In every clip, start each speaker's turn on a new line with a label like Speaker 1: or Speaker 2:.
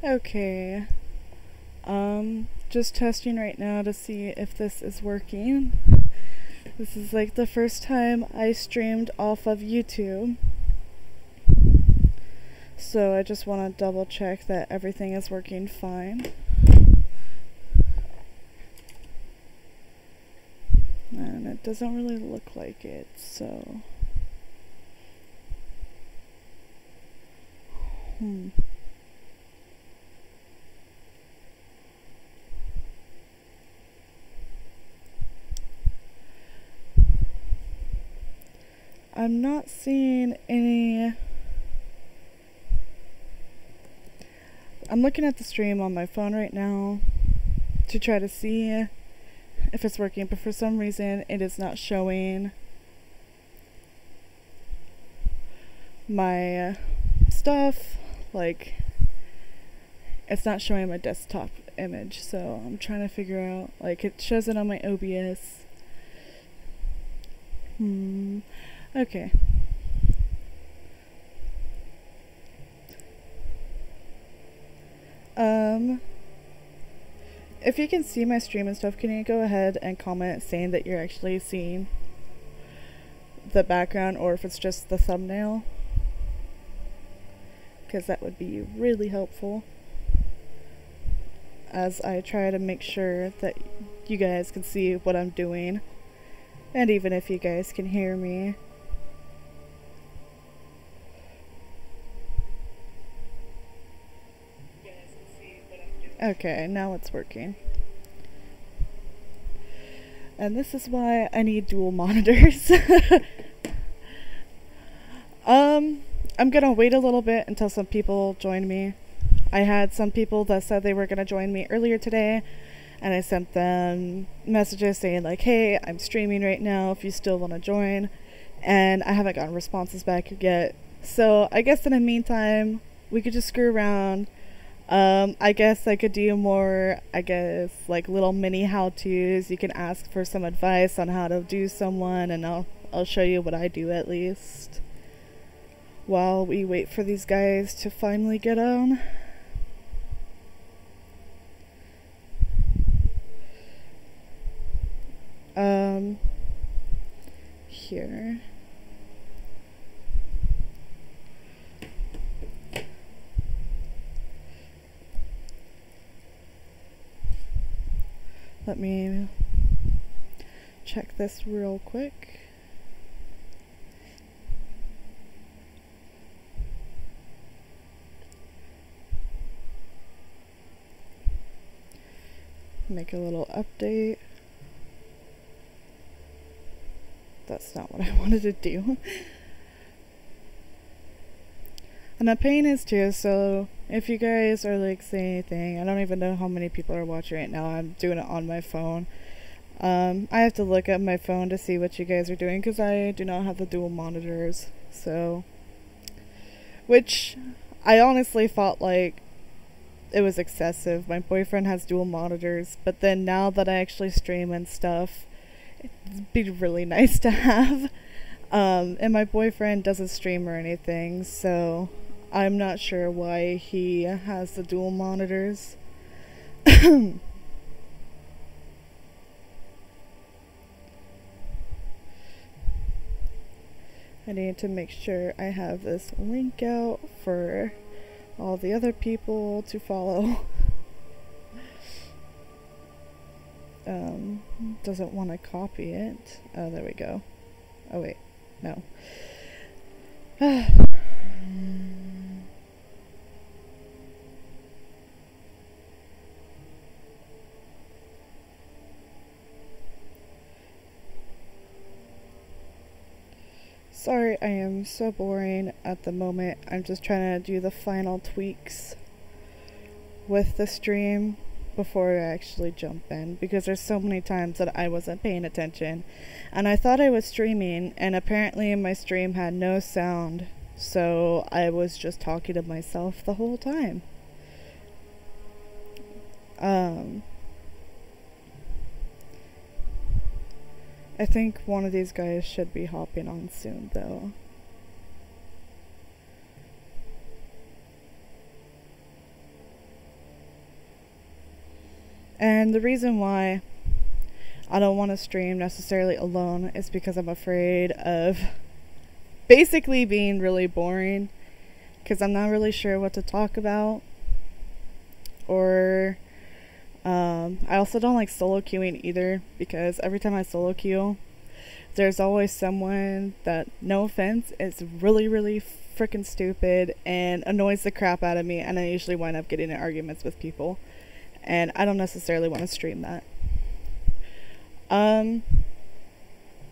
Speaker 1: Okay, just testing right now to see if this is working. This is like the first time I streamed off of YouTube. So I just want to double check that everything is working fine. And it doesn't really look like it, so... I'm not seeing any... I'm looking at the stream on my phone right now to try to see if it's working, but for some reason it is not showing my stuff. Like, it's not showing my desktop image, so I'm trying to figure out, like, it shows it on my OBS. Okay. If you can see my stream and stuff, can you go ahead and comment saying that you're actually seeing the background, or if it's just the thumbnail? Because that would be really helpful as I try to make sure that you guys can see what I'm doing, and even if you guys can hear me. Okay, now it's working. And this is why I need dual monitors. I'm gonna wait a little bit until some people join me. I had some people that said they were gonna join me earlier today, and I sent them messages saying like, hey, I'm streaming right now if you still want to join, and I haven't gotten responses back yet. So I guess in the meantime, we could just screw around. I guess I could do more, like little mini how-tos. You can ask for some advice on how to do someone, and I'll show you what I do at least, while we wait for these guys to finally get on. Here. Let me check this real quick. Make a little update. That's not what I wanted to do. And I'm paying this too, so if you guys are like saying anything, I don't even know how many people are watching right now. I'm doing it on my phone. I have to look at my phone to see what you guys are doing, because I do not have the dual monitors. So, which I honestly thought like it was excessive. My boyfriend has dual monitors, but then now that I actually stream and stuff, it'd be really nice to have. And my boyfriend doesn't stream or anything, so I'm not sure why he has the dual monitors. I need to make sure I have this link out for all the other people to follow. Doesn't want to copy it. Oh, there we go. Oh wait, no. Sorry, I am so boring at the moment. I'm just trying to do the final tweaks with the stream before I actually jump in, because there's so many times that I wasn't paying attention and I thought I was streaming, and apparently my stream had no sound, so I was just talking to myself the whole time. I think one of these guys should be hopping on soon, though. And the reason why I don't want to stream necessarily alone is because I'm afraid of basically being really boring, because I'm not really sure what to talk about. Or I also don't like solo queuing either, because every time I solo queue, there's always someone that, no offense, is really, really freaking stupid and annoys the crap out of me, and I usually wind up getting in arguments with people, and I don't necessarily want to stream that.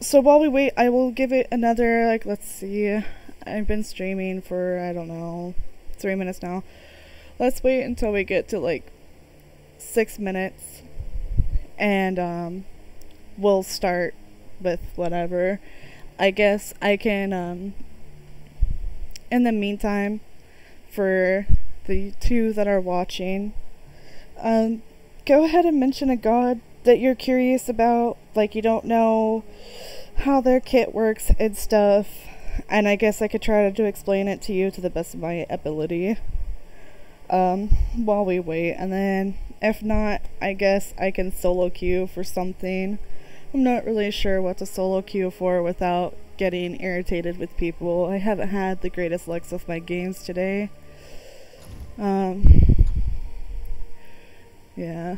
Speaker 1: So while we wait, I will give it another, like, let's see, I've been streaming for, I don't know, 3 minutes now. Let's wait until we get to like 6 minutes, and we'll start with whatever. I guess I can, in the meantime, for the two that are watching, go ahead and mention a god that you're curious about, like you don't know how their kit works and stuff, and I guess I could try to explain it to you to the best of my ability, while we wait. And then if not, I guess I can solo queue for something. I'm not really sure what to solo queue for without getting irritated with people. I haven't had the greatest lucks with my games today. Yeah.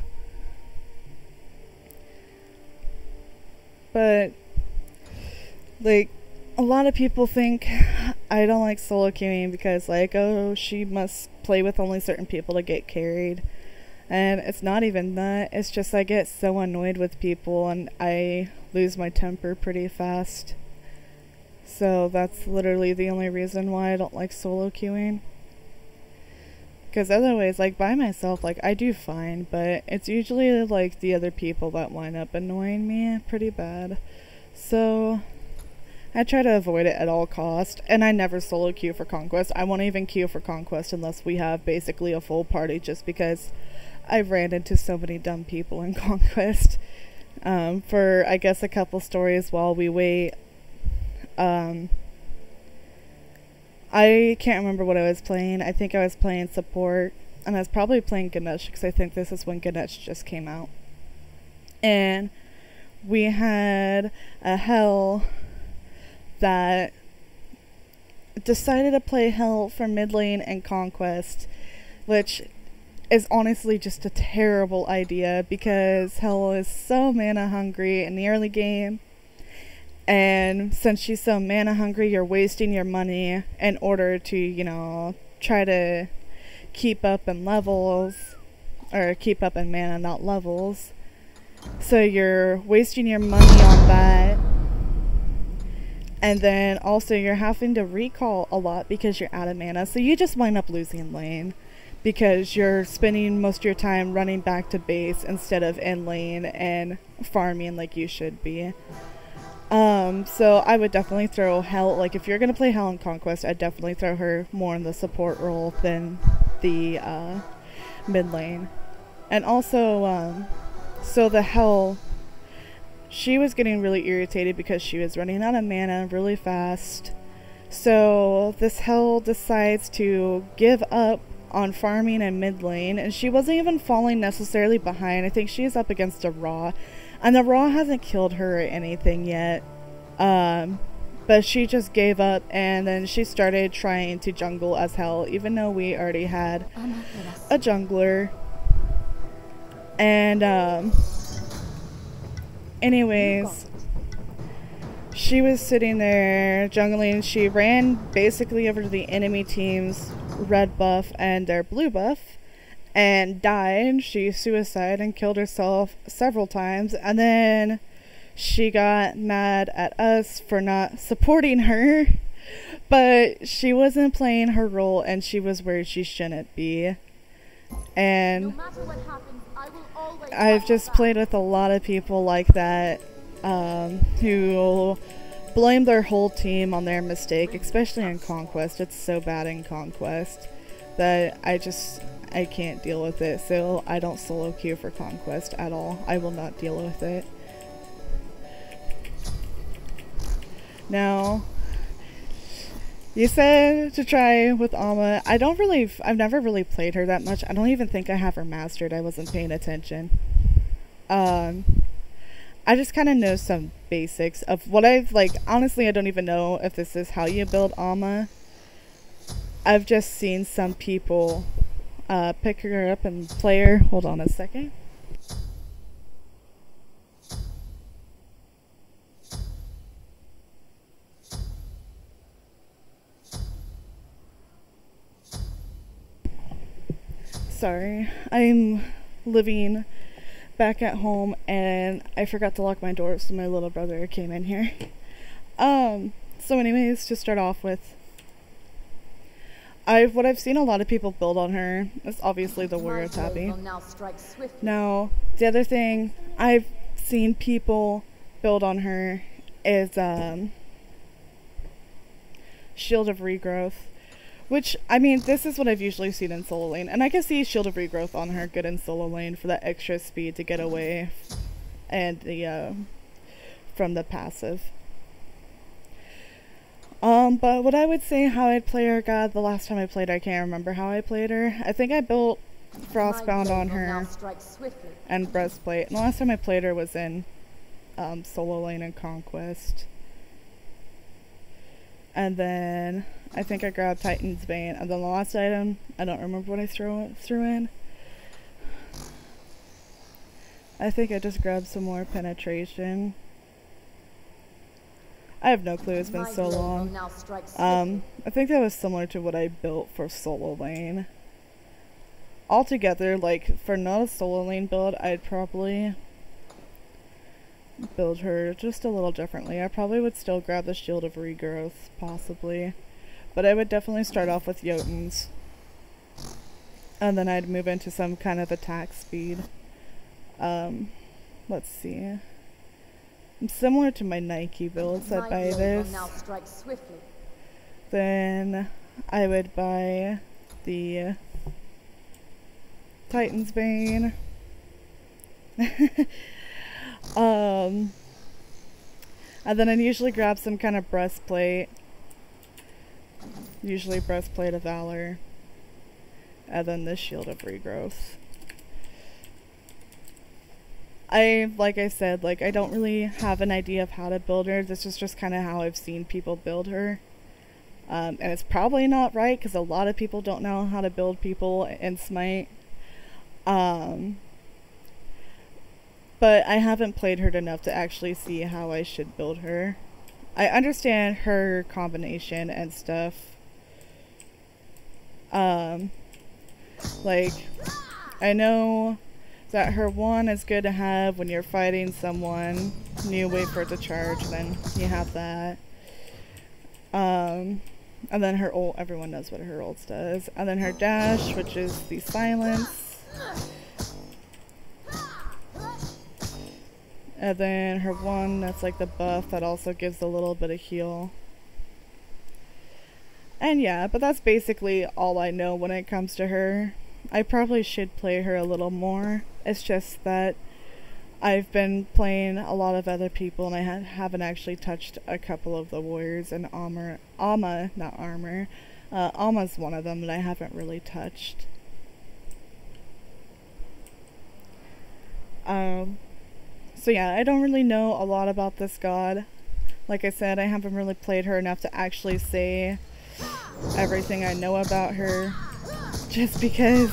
Speaker 1: But, like, a lot of people think I don't like solo queuing because, like, oh, she must play with only certain people to get carried. And it's not even that. It's just I get so annoyed with people and I lose my temper pretty fast. So that's literally the only reason why I don't like solo queuing. Because otherwise, like, by myself, like, I do fine, but it's usually, like, the other people that wind up annoying me pretty bad. So I try to avoid it at all cost, and I never solo queue for Conquest. I won't even queue for Conquest unless we have basically a full party, just because I've ran into so many dumb people in Conquest. For, I guess, a couple stories while we wait. I can't remember what I was playing. I think I was playing support, and I was probably playing Ganesh, because I think this is when Ganesh just came out. And we had a Hell that decided to play Hell for mid lane and Conquest, which is honestly just a terrible idea, because Hell is so mana hungry in the early game. And since she's so mana hungry, you're wasting your money in order to, you know, try to keep up in levels, or keep up in mana, not levels. So you're wasting your money on that. And then also you're having to recall a lot because you're out of mana. So you just wind up losing lane, because you're spending most of your time running back to base instead of in lane and farming like you should be. So I would definitely throw Hell, like if you're gonna play Hell in Conquest, I'd definitely throw her more in the support role than the mid lane. And also, so the Hell, she was getting really irritated because she was running out of mana really fast. So this Hell decides to give up on farming in mid lane, and she wasn't even falling necessarily behind. I think she's up against a Raw, and the Raw hasn't killed her or anything yet. But she just gave up, and then she started trying to jungle as Hell, even though we already had a jungler. And anyways, she was sitting there jungling. She ran basically over to the enemy team's red buff and their blue buff and died. She suicided and killed herself several times, and then she got mad at us for not supporting her, but she wasn't playing her role and she was where she shouldn't be. And no matter what happens, I will always I've just played with a lot of people like that, who blame their whole team on their mistake, especially in Conquest. It's so bad in Conquest that I can't deal with it, so I don't solo queue for Conquest at all. I will not deal with it. Now, you said to try with Alma. I've never really played her that much. I don't even think I have her mastered. I wasn't paying attention. Um, I just kind of know some basics of what I've, like, honestly, I don't even know if this is how you build Alma. I've just seen some people pick her up and play her. Hold on a second. Sorry, I'm living back at home and I forgot to lock my door, so my little brother came in here. So anyways, to start off with, what I've seen a lot of people build on her is obviously the warrior tabby. Now, the other thing I've seen people build on her is Shield of Regrowth. Which, I mean, this is what I've usually seen in solo lane. And I can see Shield of Regrowth on her good in solo lane for that extra speed to get away and the from the passive. But what I would say how I'd play her, God, the last time I played her, I can't remember how I played her. I think I built Frostbound on her and Breastplate. And the last time I played her was in solo lane and Conquest. And then I think I grabbed Titan's Bane. And then the last item, I don't remember what I threw in. I think I just grabbed some more penetration. I have no clue, it's been so long. I think that was similar to what I built for solo lane. Altogether, like, for not a solo lane build, I'd probably build her just a little differently. I probably would still grab the Shield of Regrowth, possibly. But I would definitely start off with Jotuns. And then I'd move into some kind of attack speed. Let's see. Similar to my Nike builds, I'd buy this. Then I would buy the Titan's Bane. And then I'd usually grab some kind of breastplate. Usually Breastplate of Valor. And then the Shield of Regrowth. Like I said, like, I don't really have an idea of how to build her. This is just kind of how I've seen people build her. And it's probably not right, because a lot of people don't know how to build people in Smite. But I haven't played her enough to actually see how I should build her. I understand her combination and stuff. Like, I know that her 1 is good to have when you're fighting someone. You wait for it to charge, then you have that. And then her ult, everyone knows what her ult does. And then her dash, which is the silence. And then her 1, that's like the buff that also gives a little bit of heal. And yeah, but that's basically all I know when it comes to her. I probably should play her a little more. It's just that I've been playing a lot of other people and I haven't actually touched a couple of the warriors and Alma's one of them that I haven't really touched. So yeah, I don't really know a lot about this god. Like I said, I haven't really played her enough to actually say everything I know about her. Just because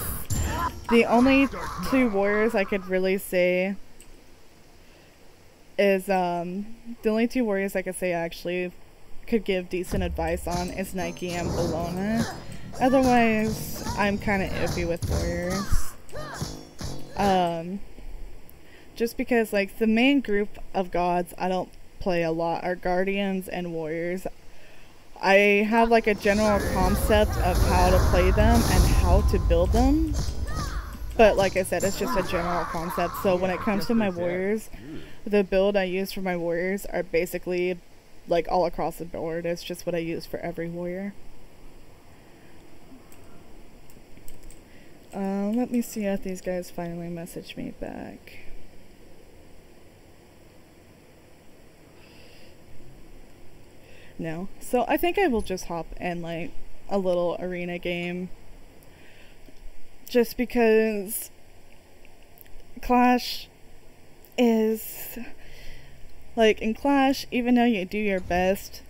Speaker 1: the only 2 warriors I could really say is, the only 2 warriors I could say I actually could give decent advice on is Nike and Bologna. Otherwise, I'm kind of iffy with warriors. Just because, like, the main group of gods I don't play a lot are guardians and warriors. I have like a general concept of how to play them and how to build them, but like I said, it's just a general concept. So when it comes to my warriors, the build I use for my warriors are basically like all across the board. It's just what I use for every warrior. Let me see if these guys finally message me back. No. So I think I will just hop in like a little arena game. Just because Clash is, like, in Clash, even though you do your best,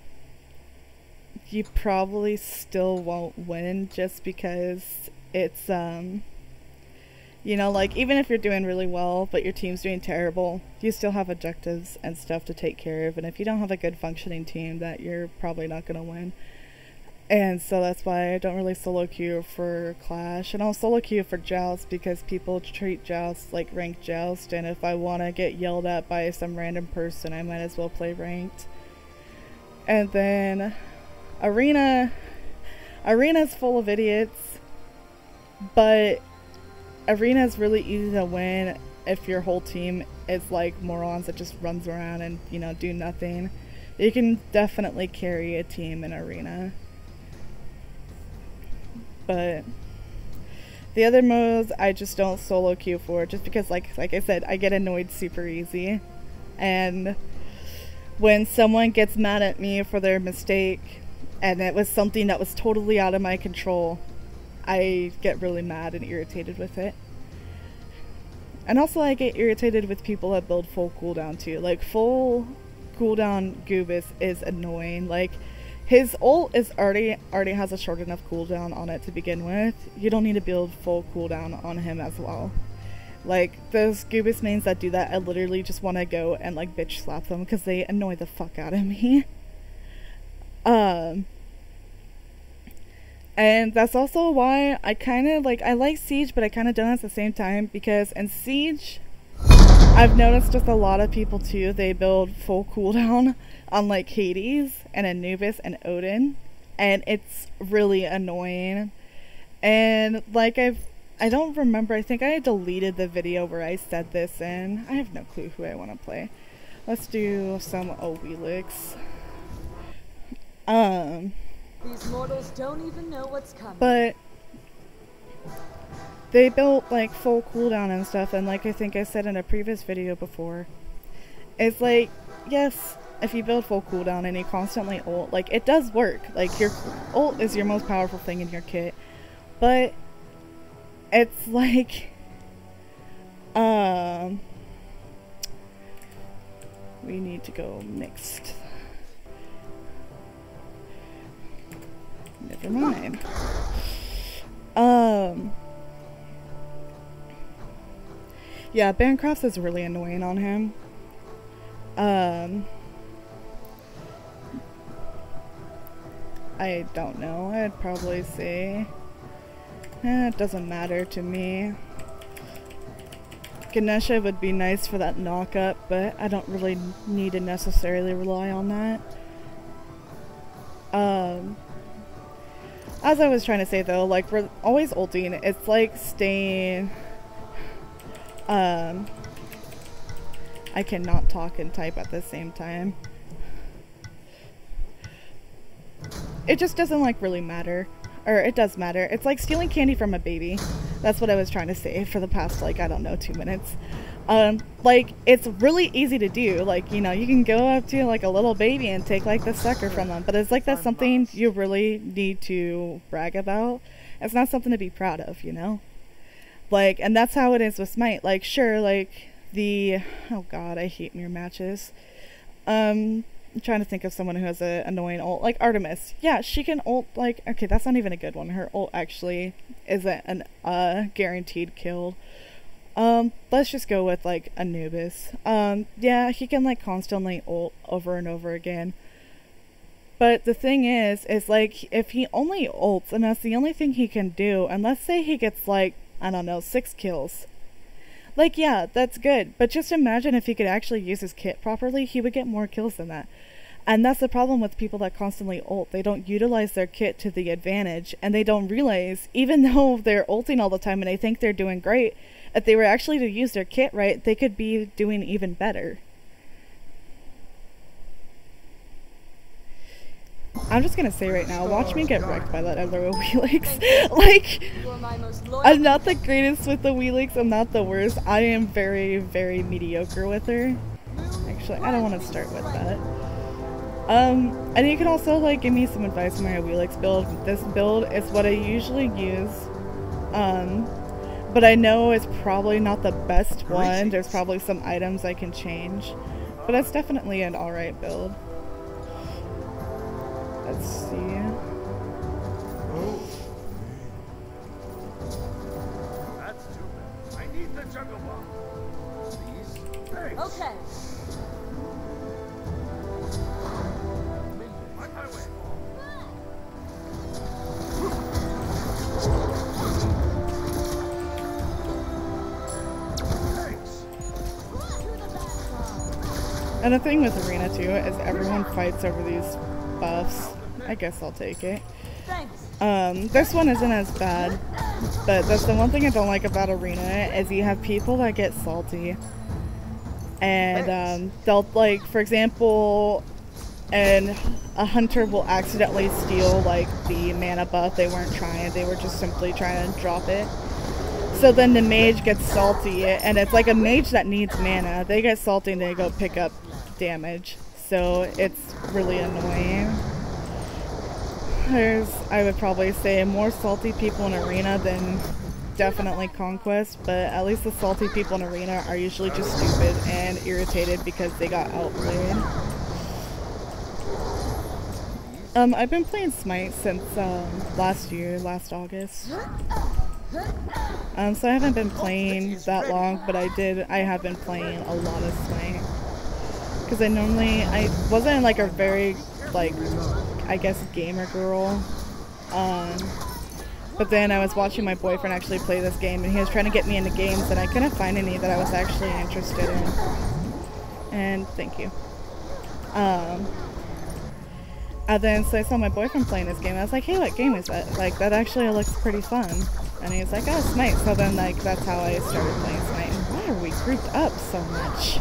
Speaker 1: you probably still won't win just because it's, you know, like, even if you're doing really well, but your team's doing terrible, you still have objectives and stuff to take care of, and if you don't have a good functioning team, that you're probably not going to win. And so that's why I don't really solo queue for Clash. And I'll solo queue for Joust because people treat Joust like ranked Joust, and if I want to get yelled at by some random person, I might as well play ranked. And then Arena's full of idiots, but Arena's really easy to win if your whole team is like morons that just runs around and, you know, do nothing. You can definitely carry a team in Arena. But the other modes I just don't solo queue for, just because like I said, I get annoyed super easy. And when someone gets mad at me for their mistake and it was something that was totally out of my control, I get really mad and irritated with it. And also I get irritated with people that build full cooldown too. Like, full cooldown Goobus is annoying. Like, his ult is already has a short enough cooldown on it to begin with. You don't need to build full cooldown on him as well. Like, those Goobus mains that do that, I literally just want to go and like bitch slap them because they annoy the fuck out of me. And that's also why I kind of like, I like Siege, but I kind of don't at the same time, because in Siege, I've noticed just a lot of people too, they build full cooldown on like Hades and Anubis and Odin, and it's really annoying. And like I don't remember, I think I deleted the video where I said this in. I have no clue who I want to play. Let's do some Owelix.
Speaker 2: These mortals don't even know what's coming.
Speaker 1: But they built like full cooldown and stuff, and like I think I said in a previous video before, it's like, yes, if you build full cooldown and you constantly ult, like, it does work. Like, your ult is your most powerful thing in your kit, but it's like, we need to go mixed. Never mind. Yeah, Bancroft is really annoying on him. I don't know. I'd probably say it doesn't matter to me. Ganesha would be nice for that knock-up, but I don't really need to necessarily rely on that. As I was trying to say though, like, we're always ulting. It's like staying... I cannot talk and type at the same time. It just doesn't like really matter. Or it does matter. It's like stealing candy from a baby. That's what I was trying to say for the past, like, I don't know, 2 minutes. Like, it's really easy to do. Like, you know, you can go up to like a little baby and take like the sucker from them. But it's like, that's something you really need to brag about. It's not something to be proud of, you know? Like, and that's how it is with Smite. Like, sure, like, oh god, I hate mirror matches. I'm trying to think of someone who has an annoying ult. Like, Artemis. Yeah, she can ult, like, okay, that's not even a good one. Her ult actually isn't an guaranteed kill. Let's just go with, like, Anubis. Yeah, he can, like, constantly ult over and over again. But the thing is like, if he only ults, and that's the only thing he can do, and let's say he gets, like, I don't know, 6 kills. Like, yeah, that's good, but just imagine if he could actually use his kit properly, he would get more kills than that. And that's the problem with people that constantly ult. They don't utilize their kit to the advantage, and they don't realize, even though they're ulting all the time and they think they're doing great, if they were actually to use their kit right, they could be doing even better. I'm just gonna say right now, watch me get wrecked by that other Owelix. Like, I'm not the greatest with the Owelix, I'm not the worst. I am very, very mediocre with her. Actually, I don't want to start with that. And you can also, like, give me some advice on my Owelix build. This build is what I usually use. But I know it's probably not the best one. There's probably some items I can change. But it's definitely an alright build. Let's see.
Speaker 3: That's too bad. I need the jungle bomb. Please. Thanks.
Speaker 2: Okay.
Speaker 3: On my way. Thanks.
Speaker 1: And the thing with Arena too is everyone fights over these buffs. I guess I'll take it.
Speaker 2: Thanks.
Speaker 1: This one isn't as bad, but that's the one thing I don't like about Arena is you have people that get salty. And they'll, like, for example, and a hunter will accidentally steal like the mana buff. They weren't trying, they were just simply trying to drop it. So then the mage gets salty, and it's like a mage that needs mana. They get salty and they go pick up damage. So it's really annoying. There's, I would probably say, more salty people in Arena than definitely Conquest, but at least the salty people in Arena are usually just stupid and irritated because they got outplayed. I've been playing Smite since last August. So I haven't been playing that long, but I have been playing a lot of Smite. Because I wasn't like a very, like, I guess gamer girl. But then I was watching my boyfriend actually play this game, and he was trying to get me into games, and I couldn't find any that I was actually interested in. And thank you. And then so I saw my boyfriend playing this game. I was like, hey, what game is that? Like, that actually looks pretty fun. And he's like, oh, Smite. So then, like, that's how I started playing Smite. And why are we grouped up so much?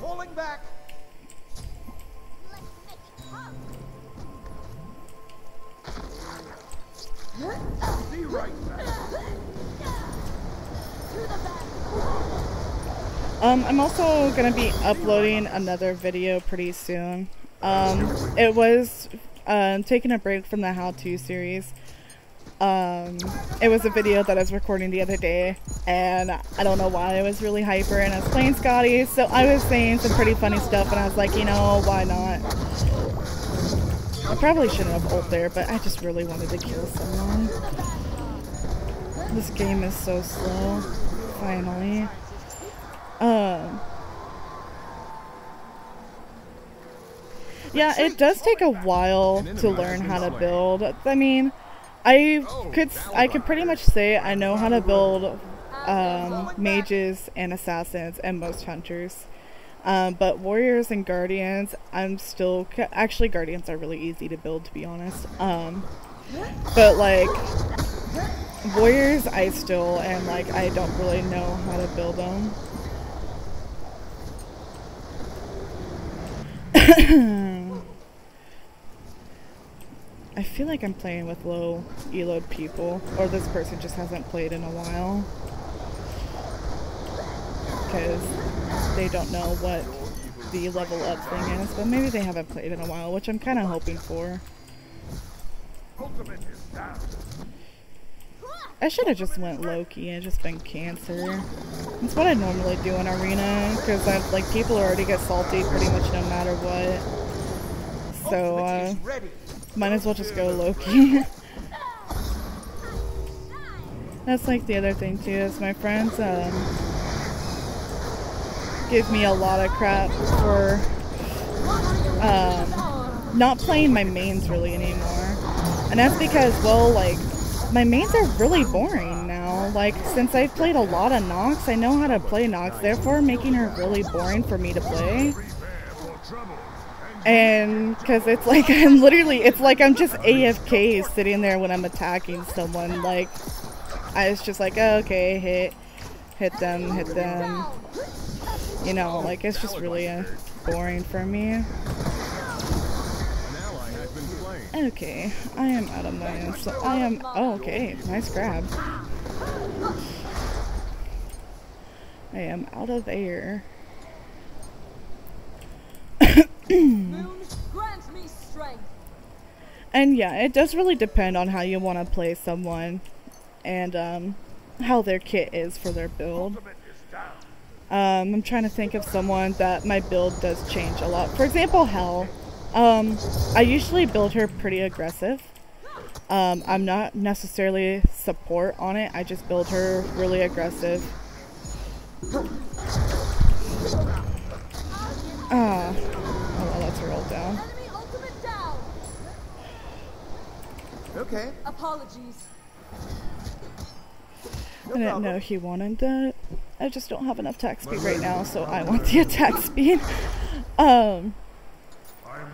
Speaker 3: Falling back. Be right back.
Speaker 1: I'm also going to be uploading another video pretty soon. It was taking a break from the how-to series. It was a video that I was recording the other day, and I don't know why I was really hyper, and I was playing Scotty, so I was saying some pretty funny stuff, and I was like, you know, why not? I probably shouldn't have ult there, but I just really wanted to kill someone. This game is so slow. Finally. Yeah, it does take a while to learn how to build. I mean, I could pretty much say I know how to build mages and assassins and most hunters. But warriors and guardians, I'm still actually guardians are really easy to build, to be honest. But like warriors, I still am like I don't really know how to build them. I feel like I'm playing with low eloed people, or this person just hasn't played in a while because they don't know what the level up thing is, but maybe they haven't played in a while, which I'm kind of hoping for. I should have just went Loki and just been Cancer. That's what I normally do in Arena, because like people already get salty pretty much no matter what. So might as well just go Loki. That's like the other thing too, is my friends give me a lot of crap for not playing my mains really anymore. And that's because, well, like, my mains are really boring now. Like, since I've played a lot of Nox, I know how to play Nox, therefore making her really boring for me to play. And because it's like I'm literally, it's like I'm just AFK sitting there when I'm attacking someone. Like, I was just like, oh, okay, hit them. You know, like, it's just really boring for me. Okay, I am out of mines. So I am, oh, okay, nice grab. I am out of air.
Speaker 2: Moon, grant me strength.
Speaker 1: And yeah, it does really depend on how you want to play someone and how their kit is for their build. I'm trying to think of someone that my build does change a lot. For example, Hell. I usually build her pretty aggressive. I'm not necessarily support on it. I just build her really aggressive. Oh well, that's rolled down.
Speaker 2: Enemy ultimate down.
Speaker 4: Okay.
Speaker 2: Apologies.
Speaker 1: I didn't know he wanted that. I just don't have enough attack speed right now, so I want the attack speed.
Speaker 3: I'm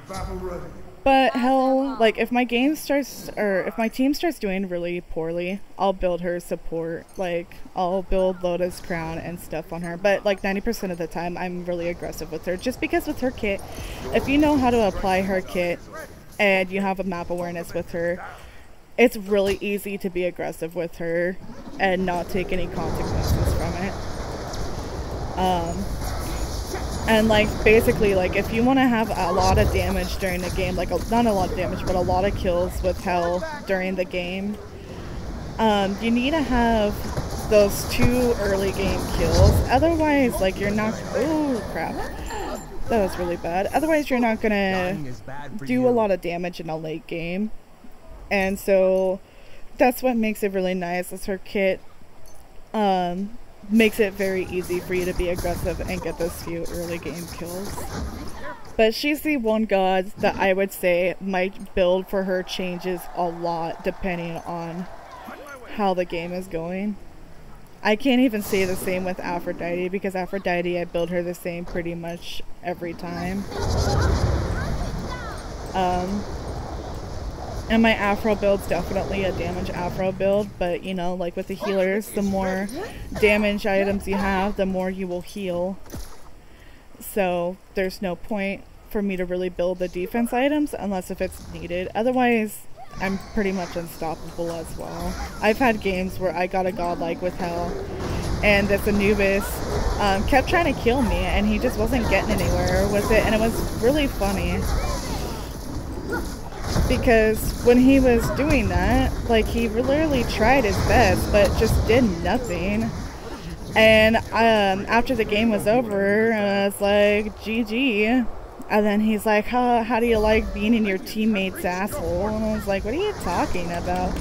Speaker 3: battle ready.
Speaker 1: But hell, like if my game starts, or if my team starts doing really poorly, I'll build her support. Like I'll build Lotus Crown and stuff on her. But like 90% of the time, I'm really aggressive with her, just because with her kit, if you know how to apply her kit and you have a map awareness with her, it's really easy to be aggressive with her and not take any consequences from it. And like basically, like if you want to have a lot of damage during the game, like not a lot of damage, but a lot of kills with Hell during the game, you need to have those 2 early game kills. Otherwise, like you're not. Oh crap, that was really bad. Otherwise, you're not gonna do a lot of damage in a late game. And so that's what makes it really nice, is her kit makes it very easy for you to be aggressive and get those few early game kills. But she's the one god that I would say my build for her changes a lot depending on how the game is going. I can't even say the same with Aphrodite, because Aphrodite I build her the same pretty much every time. And my Afro build's definitely a damage Afro build, but you know, like with the healers, the more damage items you have, the more you will heal. So there's no point for me to really build the defense items unless if it's needed. Otherwise, I'm pretty much unstoppable as well. I've had games where I got a godlike with Hell, and this Anubis kept trying to kill me, and he just wasn't getting anywhere with it, and it was really funny. Because when he was doing that, like he literally tried his best, but just did nothing. And after the game was over, I was like, GG. And then he's like, how do you like being in your teammate's asshole? And I was like, what are you talking about?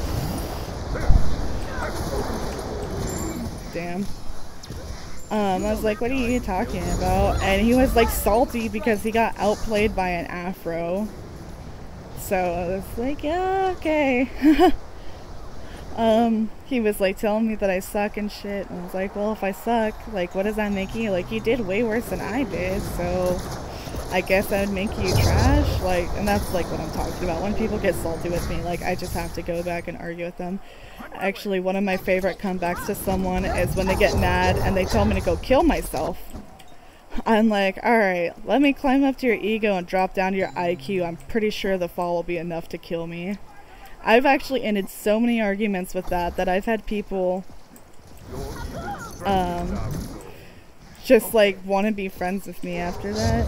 Speaker 1: Damn. I was like, what are you talking about? And he was like salty because he got outplayed by an Afro. So I was like, yeah, okay. He was like telling me that I suck and shit. And I was like, well, if I suck, like, what does that make you? Like, you did way worse than I did, so I guess that would make you trash. Like, and that's like what I'm talking about. When people get salty with me, like, I just have to go back and argue with them. Actually, one of my favorite comebacks to someone is when they get mad and they tell me to go kill myself. I'm like, alright, let me climb up to your ego and drop down to your IQ. I'm pretty sure the fall will be enough to kill me. I've actually ended so many arguments with that I've had people just like want to be friends with me after that.